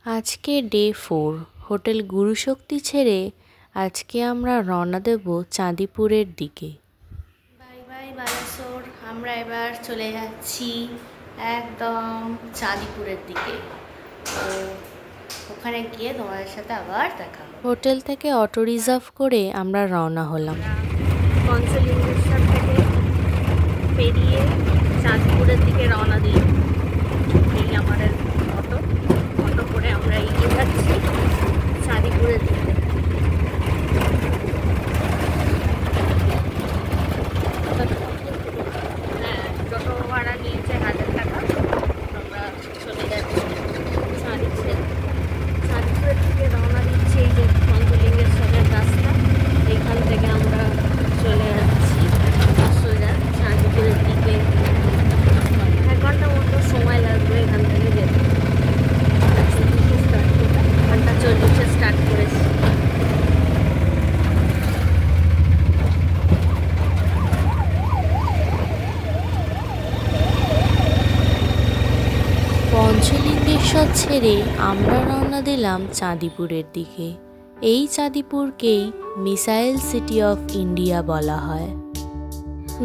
আজকে day 4 hotel গুরুশক্তি ছেড়ে আজকে আমরা রওনা দেব চাঁদিপুরের দিকে। Bye bye Balasore. আমরা এবার চলে যাচ্ছি একদম চাঁদিপুরের দিকে। তো ওখানে গিয়ে তোমাদের সাথে আবার দেখা। হোটেল থেকে অটো রিজার্ভ করে আমরা রওনা হলাম। পঞ্চলিঙ্গেশ্বর থেকে পেরিয়ে চাঁদিপুরের দিকে রওনা দিই। এই আমাদের অটো করে আমরা এগিয়ে যাচ্ছি চাঁদিপুরের দিকে। হ্যাঁ, টোটো ভাড়া নিয়েছে 1000 টাকা। আমরা চলে যাচ্ছি চাঁদিপুরের দিকে রওনা দিচ্ছি। এই যে পঞ্চলিঙ্গেশ্বরের রাস্তা, এখান থেকে আমরা চলে যাচ্ছি সোজা চাঁদিপুরের দিকে। 1 ঘন্টা মতো সময় লাগবে এখান থেকে যেতে। 1:40 স্টার্ট করেছি। পঞ্চলিঙ্গেশ্বর ছেড়ে আমরা রওনা দিলাম চাঁদিপুরের দিকে। এই চাঁদিপুরকেই মিসাইল সিটি অফ ইন্ডিয়া বলা হয়।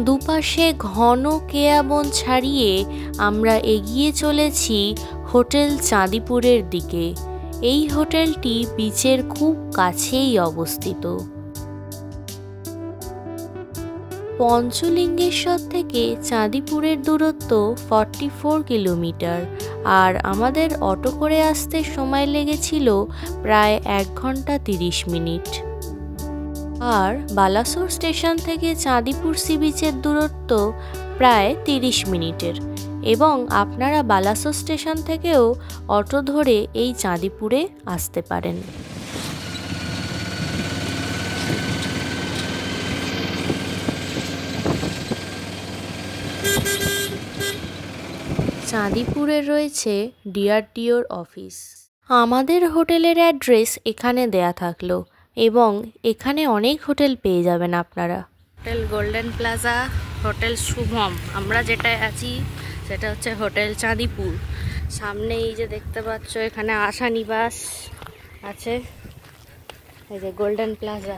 দুপাশে ঘন কেয়া বন ছাড়িয়ে আমরা এগিয়ে চলেছি হোটেল চাঁদিপুরের দিকে। এই হোটেলটি বিচের খুব কাছেই অবস্থিত। পঞ্চলিঙ্গেশ্বর থেকে চাঁদিপুরের দূরত্ব 44 কিলোমিটার, আর আমাদের অটো করে আসতে সময় লেগেছিল প্রায় 1 ঘন্টা 30 মিনিট। আর বালাসোর স্টেশন থেকে চাঁদিপুর সি বিচের দূরত্ব প্রায় 30 মিনিটের, এবং আপনারা বালাসোর স্টেশন থেকেও অটো ধরে এই চাঁদিপুরে আসতে পারেন। চাঁদিপুরে রয়েছে ডিআরডিওর অফিস। আমাদের হোটেলের অ্যাড্রেস এখানে দেয়া থাকলো, এবং এখানে অনেক হোটেল পেয়ে যাবেন আপনারা। Hotel golden plaza, hotel Shubham. আমরা যেটায় আছি সেটা হচ্ছে হোটেল চাঁদিপুর। সামনে এই যে দেখতে পাচ্ছ, এখানে আশা নিবাস আছে। এই যে গোল্ডেন প্লাজা,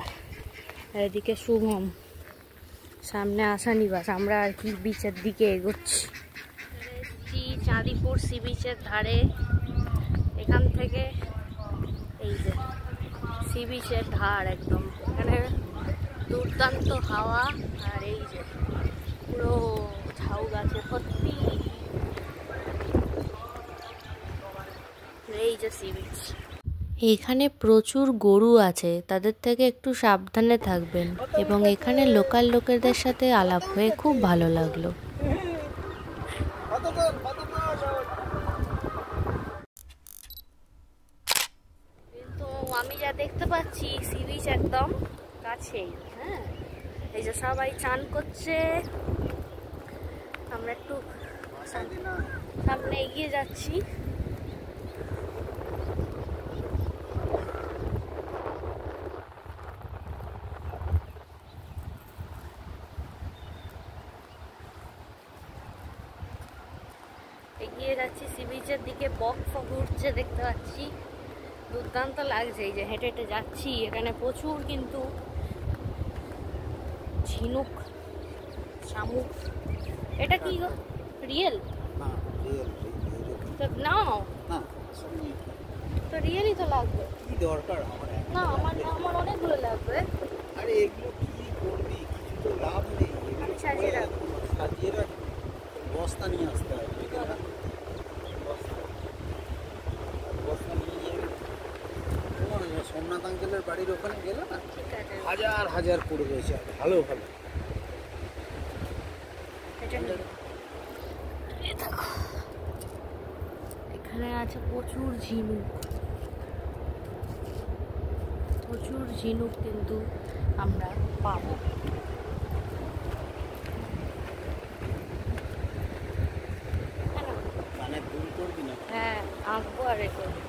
এদিকে শুভম, সামনে আশা নিবাস। আমরা আর কি বিচের দিকে এগোচ্ছি। চাঁদিপুর সি বিচের ধারে। এখান থেকে এই যে সি বিচের ধার একদম, এখানে দুর্দান্ত হাওয়া। আর এই যে পুরো ঝাউ গাছে ভর্তি। এই যে সি বিচ। এখানে প্রচুর গরু আছে, তাদের থেকে একটু সাবধানে থাকবেন। এবং এখানে লোকাল লোকেদের সাথে আলাপ হয়ে খুব ভালো লাগলো। কিন্তু আমি যা দেখতে পাচ্ছি সি বিচ একদম কাছেই। হ্যাঁ, এই যে সবাই চান করছে। আমরা একটু সামনে এগিয়ে যাচ্ছি। এগিয়ে যাচ্ছি সি বিচের দিকে। বক উঠছে দেখতে পাচ্ছি, দুর্দান্ত লাগছে। এই যে হেঁটে হেঁটে যাচ্ছি, এখানে প্রচুর কিন্তু ঝিনুক, শামুক। এটা কি গো, রিয়েল? নাও তো রিয়েলই তো লাগবে। কি দরকার আমার? না, আমার অনেকগুলো লাগবে। আরে এগুলো কি করবি? কিছু তো লাভ নেই। আমি সাজিয়ে রাখবো। সাজিয়ে রাখ, বস্তা নিয়ে আসতে হবে। বস্তা নিয়ে গিয়ে সোমনাথ আঙ্কেলের বাড়ির ওখানে গেলে না, হাজার হাজার পড়ে রয়েছে। ভালো ভালো। এখানে আছে প্রচুর ঝিনুক, প্রচুর ঝিনুক কিন্তু আমরা পাবো। হ্যাঁ, আঁকবো আর এ করবো।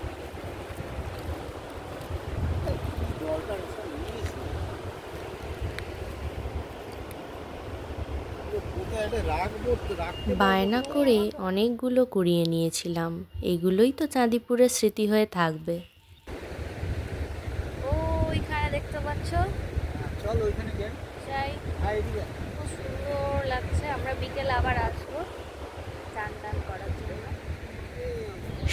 বায়না করে অনেকগুলো কুড়িয়ে নিয়েছিলাম। এগুলোই তো চাঁদিপুরের স্মৃতি হয়ে থাকবে। ওইখানে দেখতে পাচ্ছ, চলো ওইখানে যাই, খুব সুন্দর লাগছে। আমরা বিকেলে আবার আসবো চান টান করার জন্য।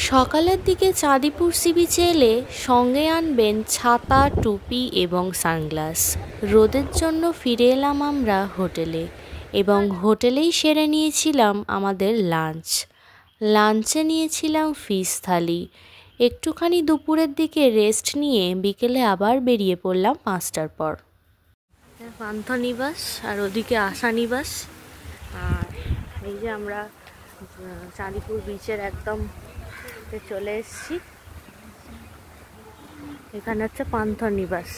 সকালের দিকে চাঁদিপুর সি বিচে এলে সঙ্গে আনবেন ছাতা, টুপি এবং সানগ্লাস। রোদের জন্য ফিরে এলাম আমরা হোটেলে এবং হোটেলেই সেরে নিয়েছিলাম আমাদের লাঞ্চ। লাঞ্চে নিয়েছিলাম ফিশ থালি। একটুখানি দুপুরের দিকে রেস্ট নিয়ে বিকেলে আবার বেরিয়ে পড়লাম 5টার পর। পান্থনিবাস আর ওদিকে আশানিবাস। আর এই যে আমরা চাঁদিপুর বিচের একদম চলে এসেছি। এখানে হচ্ছে পান্থনিবাস।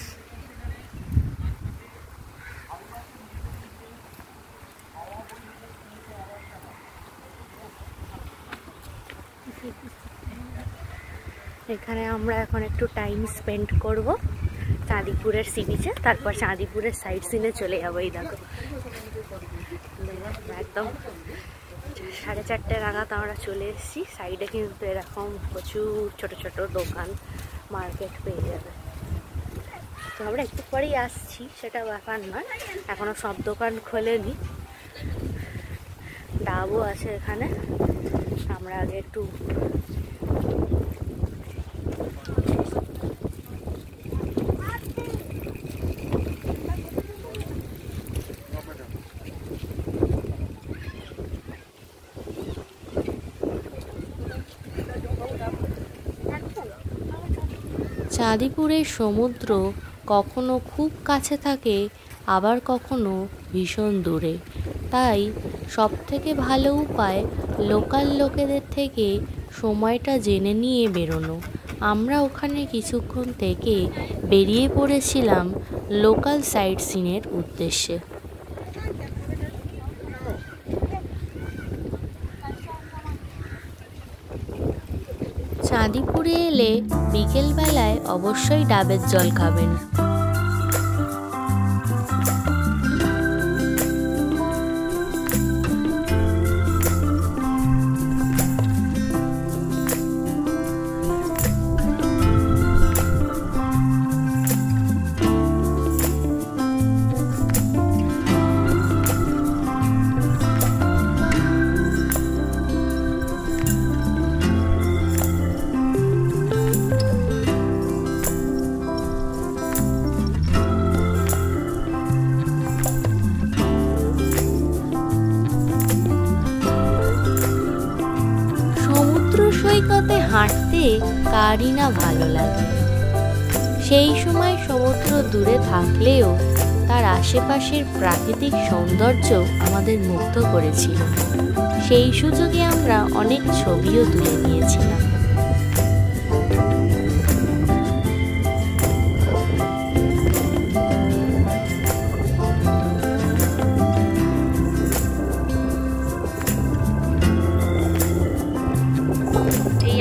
এখানে আমরা এখন একটু টাইম স্পেন্ড করব চাঁদিপুরের সি বিচে, তারপর চাঁদিপুরের সাইড সিনে চলে যাবো। এই দেখো একদম 4:30 নাগাদ আমরা চলে এসেছি। সাইডে কিন্তু এরকম প্রচুর ছোট ছোট দোকান, মার্কেট পেয়ে যাবে। তো আমরা একটু পরেই আসছি, সেটা ব্যাপার নয়, এখনো সব দোকান খোলেনি। ডাবও আছে এখানে। আমরা আগে একটু চাঁদিপুরের সমুদ্র কখনো খুব কাছে থাকে, আবার কখনো ভীষণ দূরে। তাই সবথেকে ভালো উপায় লোকাল লোকেদের থেকে সময়টা জেনে নিয়ে বেরোনো। আমরা ওখানে কিছুক্ষণ থেকে বেরিয়ে পড়েছিলাম লোকাল সাইট সিনের উদ্দেশ্যে। চাঁদিপুরে এলে বিকেলবেলায় অবশ্যই ডাবের জল খাবেন। সৈকতে হাঁটতে কারই না ভালো লাগে। সেই সময় সমুদ্র দূরে থাকলেও তার আশেপাশের প্রাকৃতিক সৌন্দর্য আমাদের মুগ্ধ করেছিল। সেই সুযোগে আমরা অনেক ছবিও তুলে নিয়েছিলাম।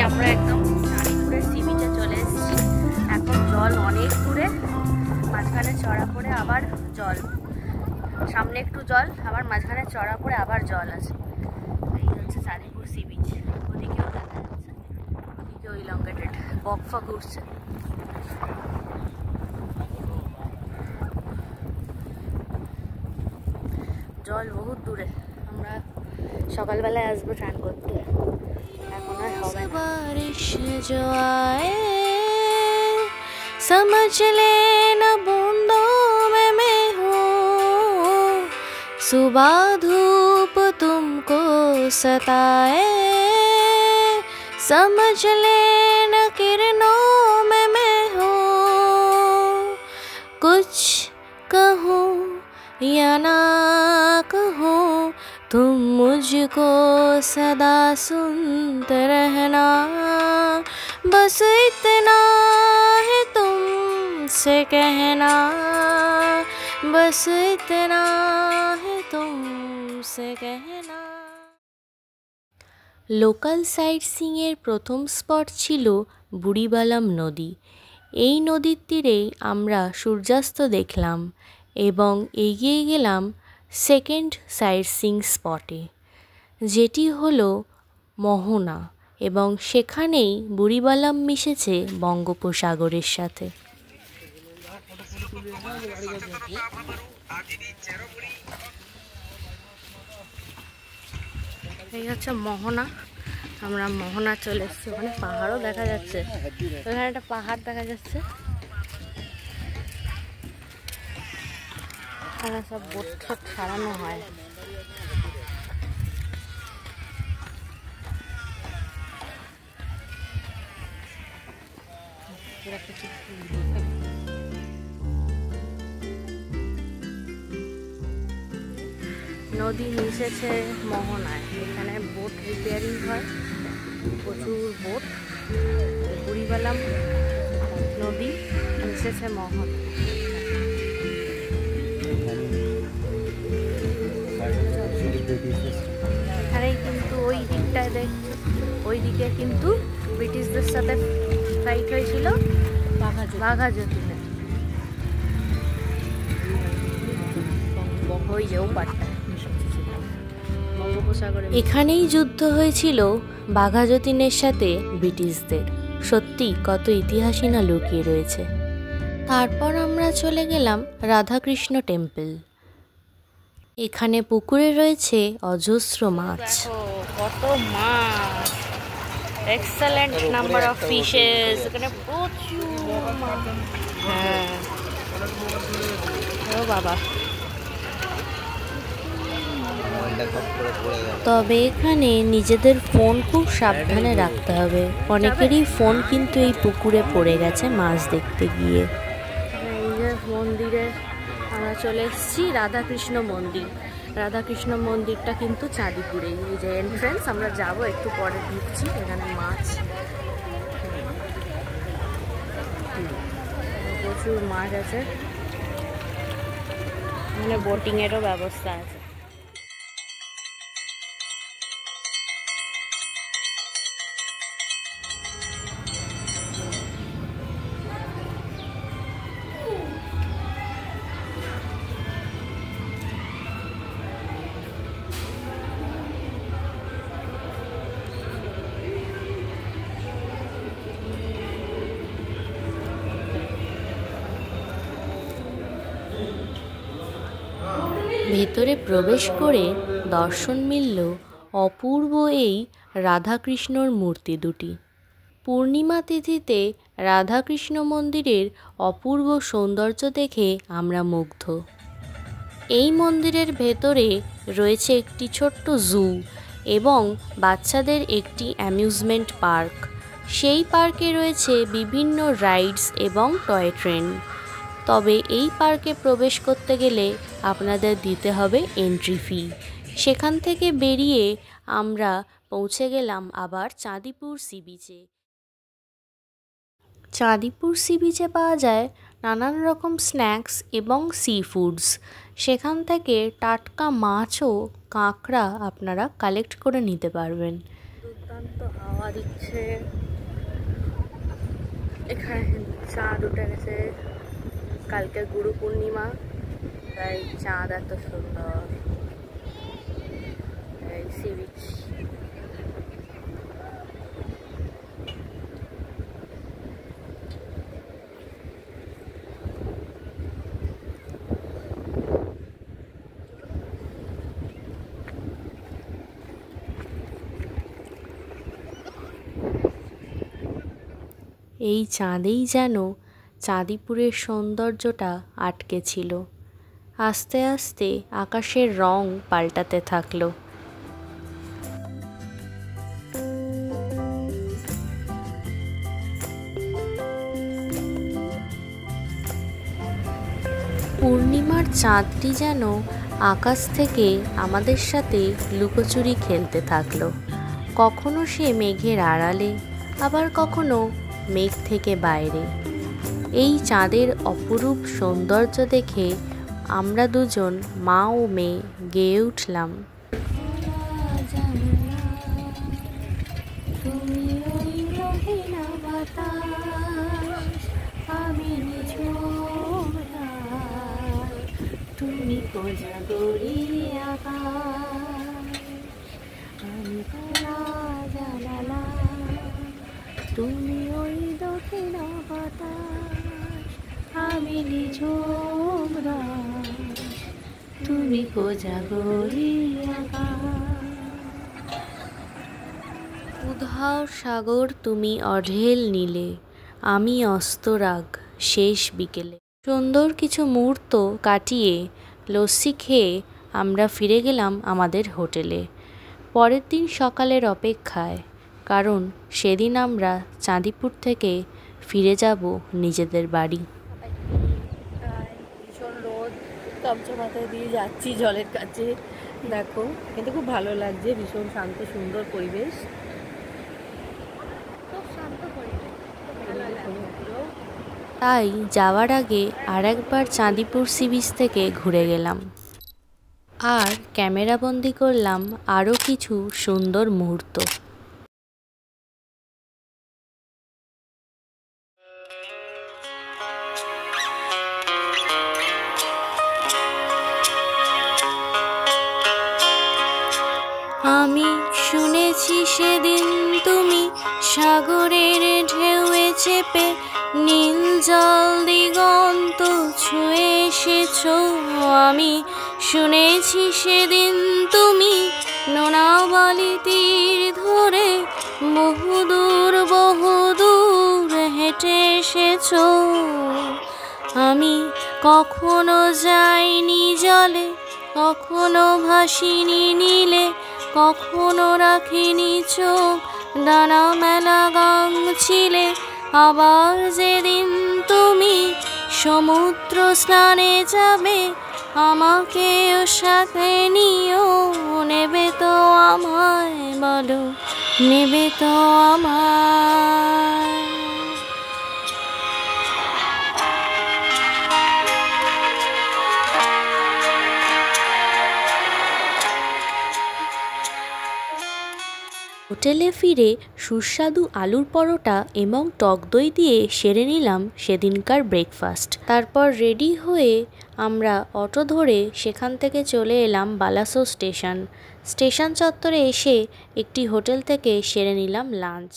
আমরা একদম চাঁদিপুরের সি বিচে চলে এসেছি। এখন জল অনেক দূরে, মাঝখানে চড়া পড়ে আবার জল, সামনে একটু জল, আবার মাঝখানে চড়া পড়ে আবার জল আছে। এই হচ্ছে চাঁদিপুর সি বিচ। ওদিকেও দেখা যাচ্ছে, ওদিকেও ইলংগেটেড বকফা ঘুরছে। জল বহুত দূরে। আমরা সকালবেলায় আসবো চান করতে, এখন আর হবে না। বারিশ जो आए समझ लेना बूंदों में मैं हूँ, सुबह धूप तुमको सताए समझ लेना किरणों में मैं हूँ, कुछ कहूँ या ना कहूँ तुम मुझको सदा सुनते रहना, बस इतना है तुमसे कहना, बस इतना है तुमसे कहना। লোকাল সাইট সিংয়ের প্রথম স্পট ছিল বুড়িবালাম নদী। এই নদীর তীরেই আমরা সূর্যাস্ত দেখলাম এবং এগিয়ে গেলাম সেকেন্ড সাইট সিইং স্পটে, যেটি হলো মোহনা, এবং সেখানেই বুড়িবালাম মিশেছে বঙ্গোপসাগরের সাথে। এই হচ্ছে মোহনা। আমরা মোহনা চলে এসেছি। ওখানে পাহাড়ও দেখা যাচ্ছে, ওখানে একটা পাহাড় দেখা যাচ্ছে। এখানে সব বোট ঠোট সারানো হয়। নদী মিশেছে মোহনায়, এখানে বোট রিপেয়ারিং হয়, প্রচুর বোট। বুড়িবালাম নদী মিশেছে মোহনা। এখানেই কিন্তু ওই দিকটায় দেখছো, ওই দিকে কিন্তু ব্রিটিশদের সাথে ফাইট হয়েছিল বাঘা যতীনে। ওই যে ও পাটটা বঙ্গোপসাগরে, এখানেই যুদ্ধ হয়েছিল বাঘা যতীনের সাথে ব্রিটিশদের। সত্যি কত ইতিহাসই না লুকিয়ে রয়েছে। তারপর আমরা চলে গেলাম রাধাকৃষ্ণ টেম্পল। এখানে পুকুরে রয়েছে অজস্র মাছ। কত মাছ, এক্সেলেন্ট নাম্বার অফ ফিশেস, এখানে প্রচুর। হ্যাঁ ও বাবা। তবে এখানে নিজেদের ফোন খুব সাবধানে রাখতে হবে। অনেকেরই ফোন কিন্তু এই পুকুরে পড়ে গেছে মাছ দেখতে গিয়ে। এই যে মন্দিরে আমরা চলে এসেছি, রাধাকৃষ্ণ মন্দির। রাধাকৃষ্ণ মন্দিরটা কিন্তু চাঁদিপুরে। এই যে এন্ট্রান্স, আমরা যাব একটু পরে ঢুকছি। এখানে মাছ, প্রচুর মাছ আছে। এখানে বোটিংয়েরও ব্যবস্থা আছে। ভেতরে প্রবেশ করে দর্শন মিলল অপূর্ব এই রাধাকৃষ্ণর মূর্তি দুটি। পূর্ণিমা তিথিতে রাধাকৃষ্ণ মন্দিরের অপূর্ব সৌন্দর্য দেখে আমরা মুগ্ধ। এই মন্দিরের ভেতরে রয়েছে একটি ছোট্ট জু এবং বাচ্চাদের একটি অ্যামিউজমেন্ট পার্ক। সেই পার্কে রয়েছে বিভিন্ন রাইডস এবং টয় ট্রেন। তবে এই পার্কে প্রবেশ করতে গেলে আপনাদের দিতে হবে এন্ট্রি ফি। সেখান থেকে বেরিয়ে আমরা পৌঁছে গেলাম আবার চাঁদিপুর সি বিচে। চাঁদিপুর সি বিচে পাওয়া যায় নানান রকম স্ন্যাক্স এবং সি ফুডস। সেখান থেকে টাটকা মাছ ও কাঁকড়া আপনারা কালেক্ট করে নিতে পারবেন। দুর্দান্ত হাওয়া দিচ্ছে, এখানে চাঁদ উঠে গেছে। কালকে গুরু পূর্ণিমা, তাই চাঁদ এত সুন্দর। এই সি বিচ। এই চাঁদেই যেন চাঁদিপুরের সৌন্দর্যটা আটকে ছিল। আস্তে আস্তে আকাশের রং পাল্টাতে থাকলো। পূর্ণিমার চাঁদটি যেন আকাশ থেকে আমাদের সাথে লুকোচুরি খেলতে থাকলো। কখনো সে মেঘের আড়ালে, আবার কখনো মেঘ থেকে বাইরে। এই চাঁদের অপরূপ সৌন্দর্য দেখে আমরা দুজন মা ও মেয়ে গেয়ে উঠলাম। তুমি কোজাগরি নীলি ঝোমরা, তুমি কোজাগরী উধাও সাগর, তুমি অঢেল নীলে, আমি অস্তরাগ শেষ বিকেলে। সুন্দর কিছু মুহূর্ত কাটিয়ে লস্যি খেয়ে আমরা ফিরে গেলাম আমাদের হোটেলে পরের দিন সকালের অপেক্ষায়, কারণ সেদিন আমরা চাঁদিপুর থেকে ফিরে যাব নিজেদের বাড়ি। ভীষণ রোদ, গামছা মাথায় দিয়ে যাচ্ছি জলের কাছে, দেখো কিন্তু খুব ভালো লাগছে, ভীষণ শান্ত সুন্দর পরিবেশ। তাই যাওয়ার আগে আরেকবার চাঁদিপুর সি বিচ থেকে ঘুরে গেলাম আর ক্যামেরাবন্দি করলাম আরও কিছু সুন্দর মুহূর্ত। আমি শুনেছি সেদিন তুমি সাগরের ঢেউয়ে চেপে নীল জল দিগন্ত ছুঁয়ে এসেছ। আমি শুনেছি সেদিন তুমি নোনাবালি তীর ধরে বহুদূর বহুদূর হেঁটে এসেছ। আমি কখনো যাইনি জলে, কখনো ভাসিনি নীলে, কখনো রাখিনি চোখ ডানা মেলা গাং ছিলে। আবার যেদিন তুমি সমুদ্র স্নানে যাবে, আমাকেও সাথে নিও, নেবে তো আমায় বলো, নেবে তো আমায়। হোটেলে ফিরে সুস্বাদু আলুর পরোটা এবং টক দই দিয়ে সেরে নিলাম সেদিনকার ব্রেকফাস্ট। তারপর রেডি হয়ে আমরা অটো ধরে সেখান থেকে চলে এলাম বালাসোর স্টেশন চত্বরে এসে একটি হোটেল থেকে সেরে নিলাম লাঞ্চ।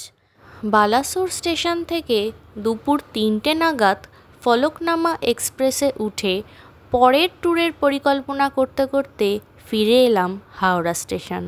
বালাসোর স্টেশন থেকে দুপুর 3টে নাগাদ ফলকনামা এক্সপ্রেসে উঠে পরের ট্যুরের পরিকল্পনা করতে করতে ফিরে এলাম হাওড়া স্টেশন।